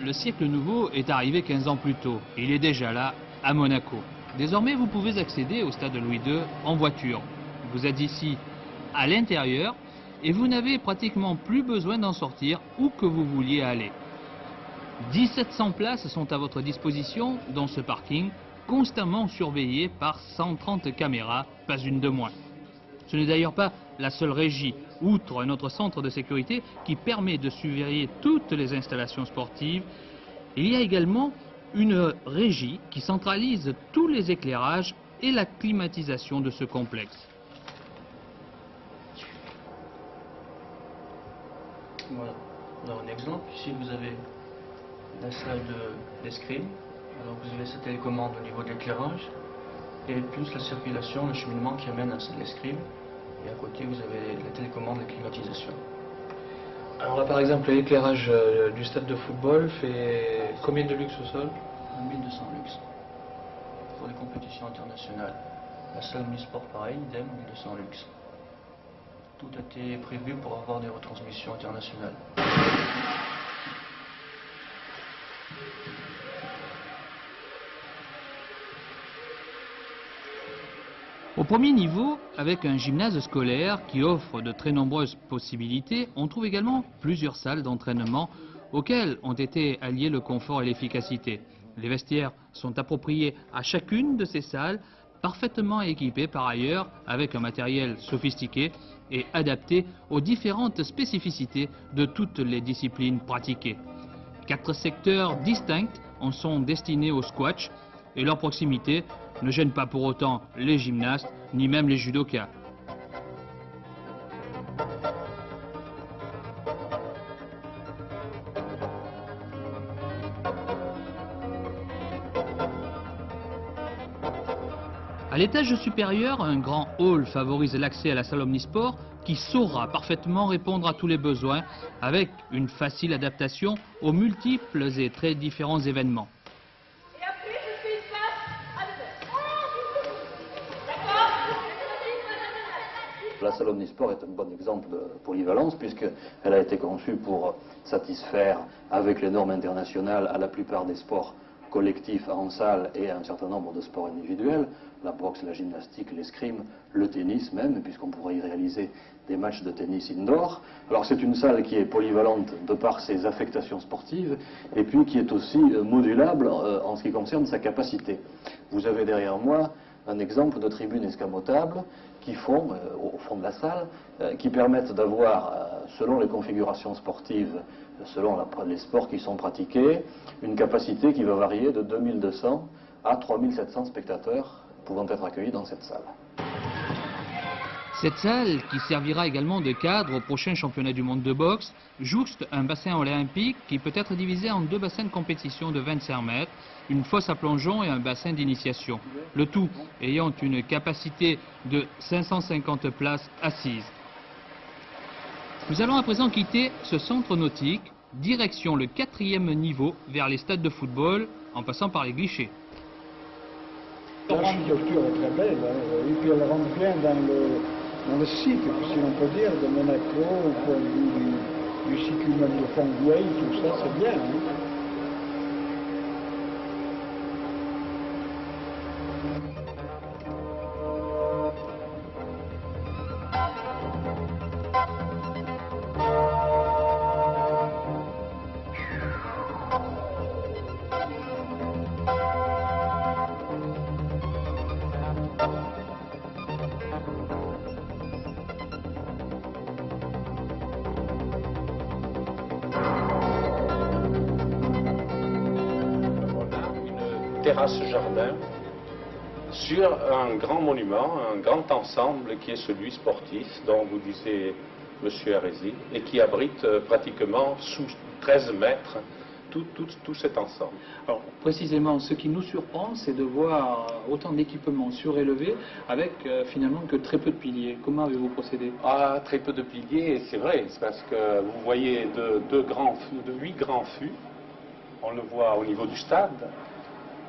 le siècle nouveau est arrivé 15 ans plus tôt. Il est déjà là, à Monaco. Désormais, vous pouvez accéder au stade Louis II en voiture. Vous êtes ici à l'intérieur et vous n'avez pratiquement plus besoin d'en sortir où que vous vouliez aller. 1700 places sont à votre disposition dans ce parking, constamment surveillé par 130 caméras, pas une de moins. Ce n'est d'ailleurs pas la seule régie, outre un autre centre de sécurité qui permet de surveiller toutes les installations sportives. Il y a également une régie qui centralise tous les éclairages et la climatisation de ce complexe. Voilà, dans un exemple, ici vous avez la salle d'escrime. Alors vous avez cette télécommande au niveau de l'éclairage et plus la circulation, le cheminement qui amène à l'escrime. Et à côté vous avez la télécommande, la climatisation. Alors là par exemple l'éclairage du stade de football fait combien de lux au sol? 1200 lux pour les compétitions internationales. La salle omnisport pareil, idem, 1200 lux. Tout a été prévu pour avoir des retransmissions internationales. Au premier niveau, avec un gymnase scolaire qui offre de très nombreuses possibilités, on trouve également plusieurs salles d'entraînement auxquelles ont été alliés le confort et l'efficacité. Les vestiaires sont appropriés à chacune de ces salles, parfaitement équipées par ailleurs avec un matériel sophistiqué et adapté aux différentes spécificités de toutes les disciplines pratiquées. 4 secteurs distincts en sont destinés au squash et leur proximité ne gêne pas pour autant les gymnastes ni même les judokas. À l'étage supérieur, un grand hall favorise l'accès à la salle omnisport qui saura parfaitement répondre à tous les besoins avec une facile adaptation aux multiples et très différents événements. La salle omnisport est un bon exemple de polyvalence puisqu'elle a été conçue pour satisfaire avec les normes internationales à la plupart des sports collectifs en salle et à un certain nombre de sports individuels, la boxe, la gymnastique, l'escrime, le tennis même, puisqu'on pourrait y réaliser des matchs de tennis indoor. Alors c'est une salle qui est polyvalente de par ses affectations sportives et puis qui est aussi modulable en ce qui concerne sa capacité. Vous avez derrière moi un exemple de tribune escamotable qui font, au fond de la salle, qui permettent d'avoir, selon les configurations sportives, selon les sports qui sont pratiqués, une capacité qui va varier de 2200 à 3700 spectateurs pouvant être accueillis dans cette salle. Cette salle, qui servira également de cadre au prochain championnat du monde de boxe, jouxte un bassin olympique qui peut être divisé en 2 bassins de compétition de 25 mètres, une fosse à plongeon et un bassin d'initiation. Le tout ayant une capacité de 550 places assises. Nous allons à présent quitter ce centre nautique, direction le 4e niveau vers les stades de football, en passant par les guichets. L'architecture est très belle, hein, et puis elle rentre bien dans le site, si l'on peut dire, de Monaco, au point de vue du cycle même de Fonguay, tout ça, c'est bien. Hein. Terrasse-jardin sur un grand monument, un grand ensemble qui est celui sportif dont vous disiez Monsieur Hérési et qui abrite pratiquement sous 13 mètres tout cet ensemble. Alors précisément, ce qui nous surprend, c'est de voir autant d'équipements surélevés avec finalement que très peu de piliers. Comment avez-vous procédé? Ah, très peu de piliers, c'est vrai, c'est parce que vous voyez de 8 grands fûts, on le voit au niveau du stade.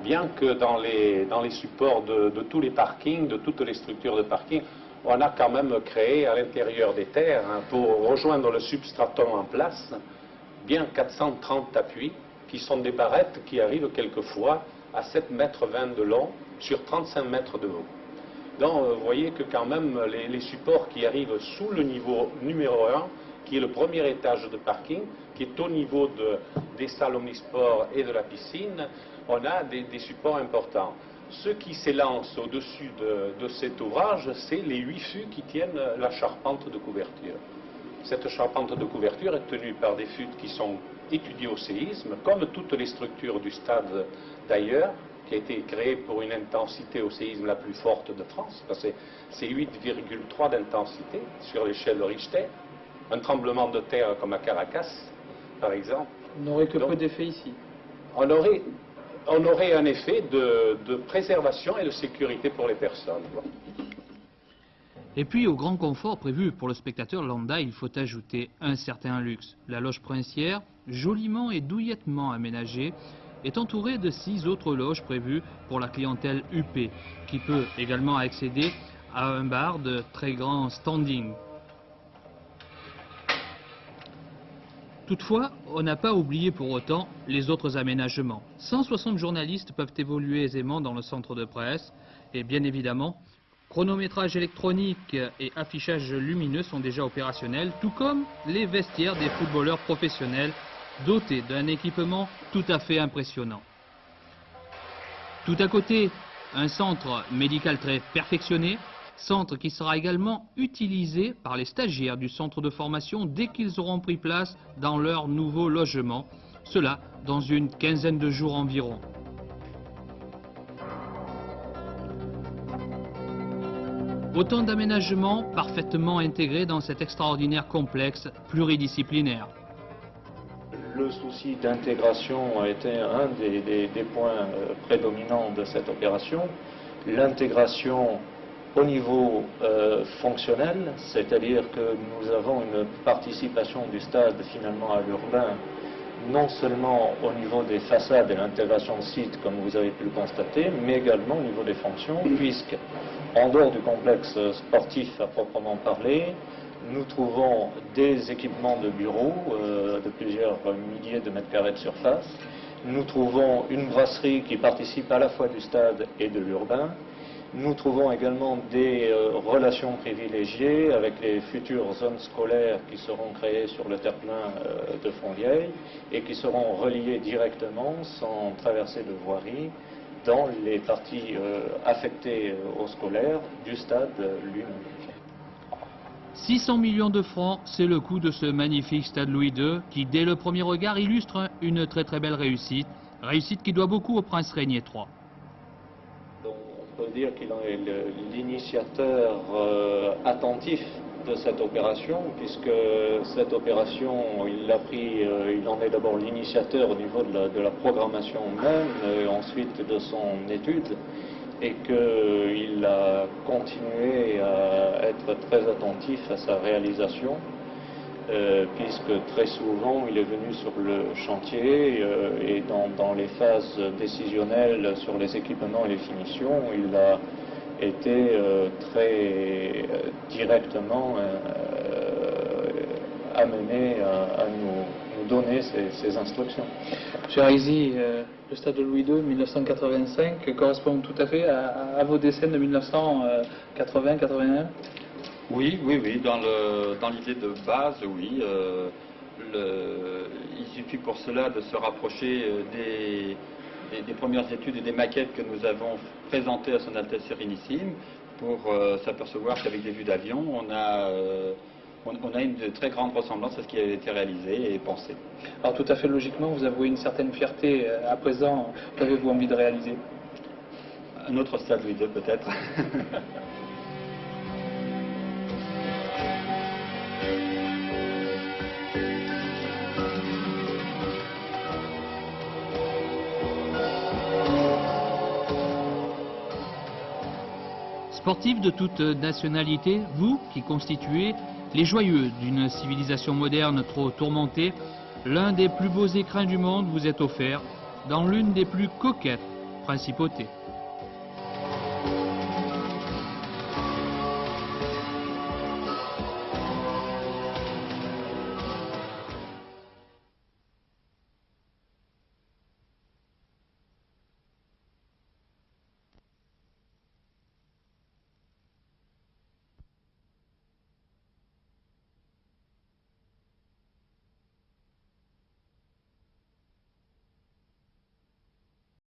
Bien que dans les supports de tous les parkings, de toutes les structures de parking, on a quand même créé à l'intérieur des terres, hein, pour rejoindre le substratum en place, bien 430 appuis qui sont des barrettes qui arrivent quelquefois à 7,20 mètres de long sur 35 mètres de haut. Donc vous voyez que quand même les supports qui arrivent sous le niveau numéro 1, qui est le premier étage de parking, qui est au niveau des salles omnisports et de la piscine, on a des supports importants. Ce qui s'élance au-dessus de cet ouvrage, c'est les 8 fûts qui tiennent la charpente de couverture. Cette charpente de couverture est tenue par des fûts qui sont étudiés au séisme, comme toutes les structures du stade d'ailleurs, qui a été créée pour une intensité au séisme la plus forte de France. C'est 8,3 d'intensité sur l'échelle de Richter. Un tremblement de terre comme à Caracas, par exemple. On n'aurait que peu d'effet ici. On aurait un effet de préservation et de sécurité pour les personnes. Et puis au grand confort prévu pour le spectateur lambda, il faut ajouter un certain luxe. La loge princière, joliment et douillettement aménagée, est entourée de 6 autres loges prévues pour la clientèle UP, qui peut également accéder à un bar de très grand standing. Toutefois, on n'a pas oublié pour autant les autres aménagements. 160 journalistes peuvent évoluer aisément dans le centre de presse et bien évidemment, chronométrage électronique et affichage lumineux sont déjà opérationnels, tout comme les vestiaires des footballeurs professionnels dotés d'un équipement tout à fait impressionnant. Tout à côté, un centre médical très perfectionné, centre qui sera également utilisé par les stagiaires du centre de formation dès qu'ils auront pris place dans leur nouveau logement, cela dans une quinzaine de jours environ. Autant d'aménagements parfaitement intégrés dans cet extraordinaire complexe pluridisciplinaire. Le souci d'intégration a été un des points prédominants de cette opération. L'intégration au niveau fonctionnel, c'est-à-dire que nous avons une participation du stade finalement à l'urbain, non seulement au niveau des façades et l'intégration de site, comme vous avez pu le constater, mais également au niveau des fonctions, puisque en dehors du complexe sportif à proprement parler, nous trouvons des équipements de bureaux de plusieurs milliers de mètres carrés de surface. Nous trouvons une brasserie qui participe à la fois du stade et de l'urbain. Nous trouvons également des relations privilégiées avec les futures zones scolaires qui seront créées sur le terre-plein de Fontvieille et qui seront reliées directement, sans traverser de voirie, dans les parties affectées aux scolaires du stade lui-même. 600 millions de francs, c'est le coût de ce magnifique stade Louis II qui, dès le premier regard, illustre une très très belle réussite. Réussite qui doit beaucoup au prince Régnier III. On peut dire qu'il est l'initiateur attentif de cette opération, puisque cette opération, il en est d'abord l'initiateur au niveau de la programmation même, et ensuite de son étude, et qu'il a continué à être très attentif à sa réalisation, puisque très souvent il est venu sur le chantier et dans les phases décisionnelles sur les équipements et les finitions, il a été très directement amené à nous donner ces instructions. Monsieur Arisy, le stade de Louis II 1985 correspond tout à fait à vos décennies de 1980-81. Oui, dans l'idée de base, oui. Il suffit pour cela de se rapprocher des premières études et des maquettes que nous avons présentées à Son Altesse Sérénissime pour s'apercevoir qu'avec des vues d'avion, on a une très grande ressemblance à ce qui a été réalisé et pensé. Alors tout à fait logiquement, vous avouez une certaine fierté à présent. Qu'avez-vous envie de réaliser? Un autre stade Louis II peut-être. Sportifs de toute nationalité, vous qui constituez les joyeux d'une civilisation moderne trop tourmentée, l'un des plus beaux écrins du monde vous est offert dans l'une des plus coquettes principautés.